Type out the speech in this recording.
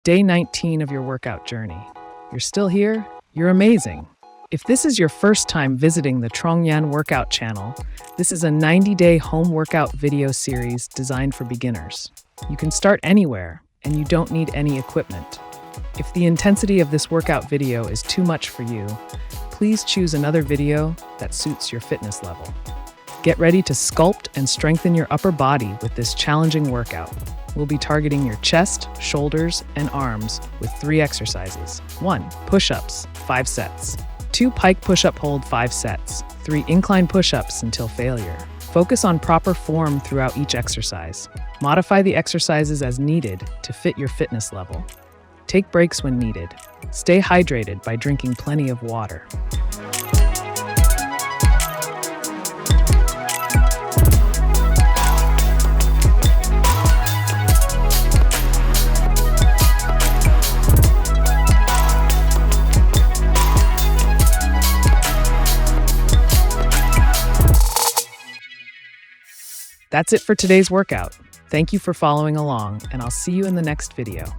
day 19 of your workout journey. You're still here? You're amazing. If this is your first time visiting the Trongyan Workout channel, this is a 90-day home workout video series designed for beginners. You can start anywhere, and you don't need any equipment. If the intensity of this workout video is too much for you, please choose another video that suits your fitness level. Get ready to sculpt and strengthen your upper body with this challenging workout. We'll be targeting your chest, shoulders, and arms with 3 exercises. 1. Push-ups, 5 sets. 2. Pike push-up hold, 5 sets. 3. Incline push-ups until failure. Focus on proper form throughout each exercise. Modify the exercises as needed to fit your fitness level. Take breaks when needed. Stay hydrated by drinking plenty of water. That's it for today's workout. Thank you for following along, and I'll see you in the next video.